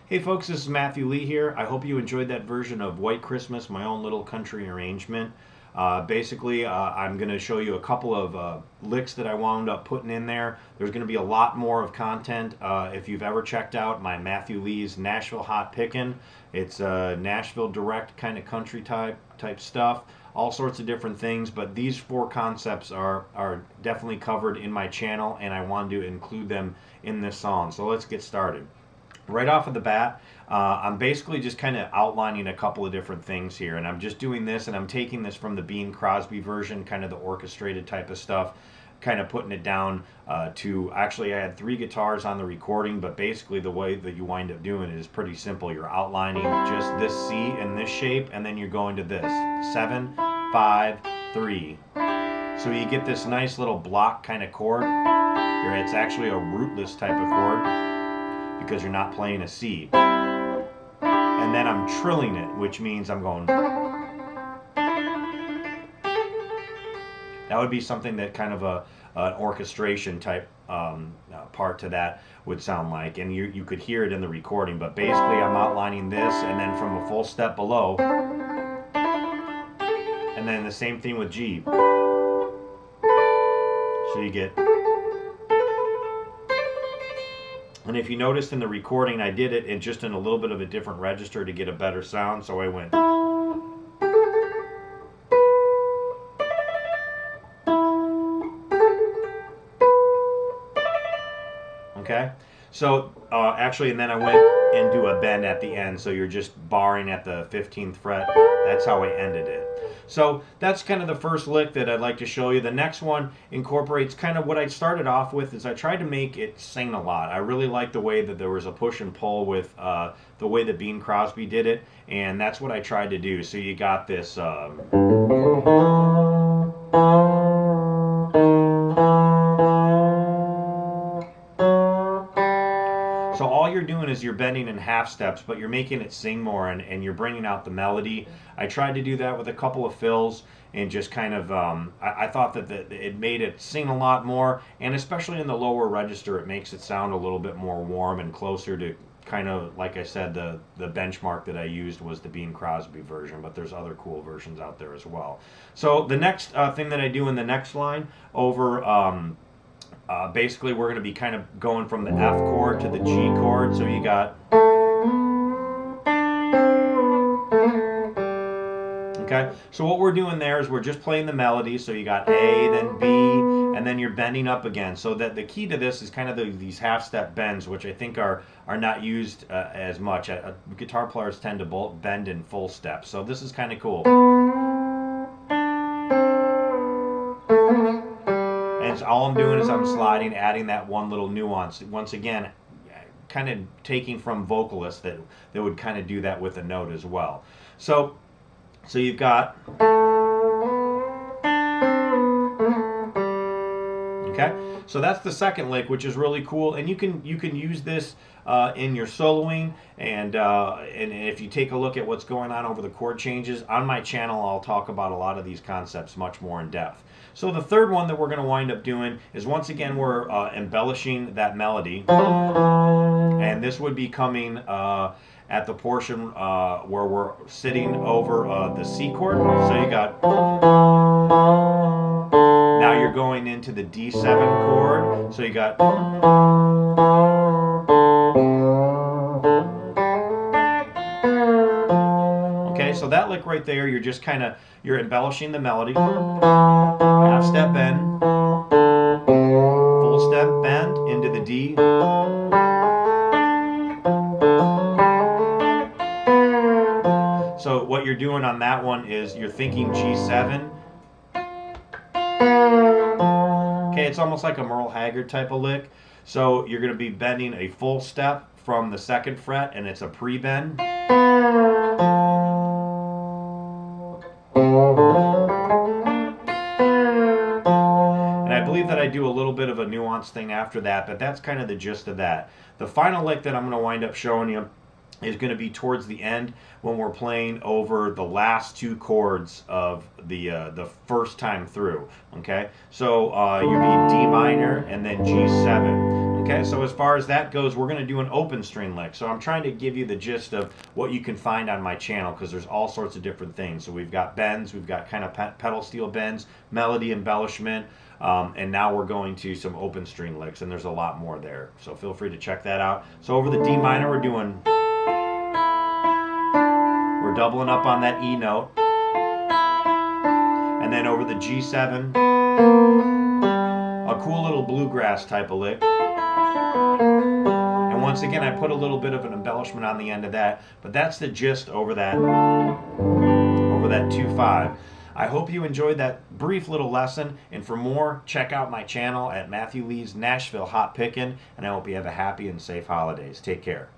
Hey folks, this is Matthew Lee here. I hope you enjoyed that version of White Christmas, my own little country arrangement. Basically, I'm going to show you a couple of licks that I wound up putting in there. There's going to be a lot more of content. If you've ever checked out my Matthew Lee's Nashville Hot Pickin', it's Nashville direct kind of country type stuff. All sorts of different things, but these four concepts are definitely covered in my channel, and I wanted to include them in this song. So let's get started. Right off of the bat, I'm basically just kind of outlining a couple of different things here, and I'm just doing this, and I'm taking this from the Bing Crosby version, kind of the orchestrated type of stuff, kind of putting it down to, actually I had 3 guitars on the recording, but basically the way that you wind up doing it is pretty simple. You're outlining just this C in this shape, and then you're going to this 7, 5, 3. So you get this nice little block kind of chord. It's actually a rootless type of chord, because you're not playing a C. And then I'm trilling it, which means I'm going. That would be something that kind of an orchestration type part to that would sound like. And you could hear it in the recording, but basically I'm outlining this, and then from a full step below. And then the same thing with G. So you get. And if you noticed in the recording, I did it in just in a little bit of a different register to get a better sound. So I went. Okay. So actually, and then I went and do a bend at the end. So you're just barring at the 15th fret. That's how I ended it. So that's kind of the first lick that I'd like to show you. The next one incorporates kind of what I started off with. Is I tried to make it sing a lot. I really like the way that there was a push and pull with the way that Bing Crosby did it, and that's what I tried to do. So you got this. So all you're doing is you're bending in half steps, but you're making it sing more, and you're bringing out the melody. I tried to do that with a couple of fills, and just kind of, I thought that it made it sing a lot more, and especially in the lower register, it makes it sound a little bit more warm and closer to kind of, like I said, the benchmark that I used was the Bing Crosby version, but there's other cool versions out there as well. So the next thing that I do in the next line over, basically we're going to be kind of going from the F chord to the G chord. So you got, okay, so what we're doing there is we're just playing the melody. So you got A, then B, and then you're bending up again. So that the key to this is kind of these half step bends, which I think are not used as much. Guitar players tend to bend in full steps. So this is kind of cool. And all I'm doing is I'm sliding, adding that one little nuance. Once again, kind of taking from vocalists that would kind of do that with a note as well. So you've got, okay. So that's the second lick, which is really cool, and you can use this in your soloing, and if you take a look at what's going on over the chord changes on my channel, I'll talk about a lot of these concepts much more in depth. So the third one that we're going to wind up doing is, once again, we're embellishing that melody, and this would be coming at the portion where we're sitting over the C chord. So you got, now you're going into the D7 chord. So you got, okay, so that lick right there, you're just kind of, you're embellishing the melody. Half step bend, full step bend into the D. So what you're doing on that one is you're thinking G7. Okay, it's almost like a Merle Haggard type of lick. So you're going to be bending a full step from the 2nd fret, and it's a pre-bend. And I believe that I do a little bit of a nuanced thing after that, but that's kind of the gist of that. The final lick that I'm going to wind up showing you is going to be towards the end when we're playing over the last 2 chords of the first time through. Okay, so you'll be D minor and then G7. Okay, so as far as that goes, we're going to do an open string lick. So I'm trying to give you the gist of what you can find on my channel, because there's all sorts of different things. So we've got bends, we've got kind of pedal steel bends, melody embellishment, and now we're going to some open string licks, and there's a lot more there. So feel free to check that out. So over the D minor, we're doubling up on that E note. And then over the G7, a cool little bluegrass type of lick. And once again, I put a little bit of an embellishment on the end of that, but that's the gist over that 2-5. I hope you enjoyed that brief little lesson, and for more, check out my channel at Matthew Lee's Nashville Hot Pickin', and I hope you have a happy and safe holidays. Take care.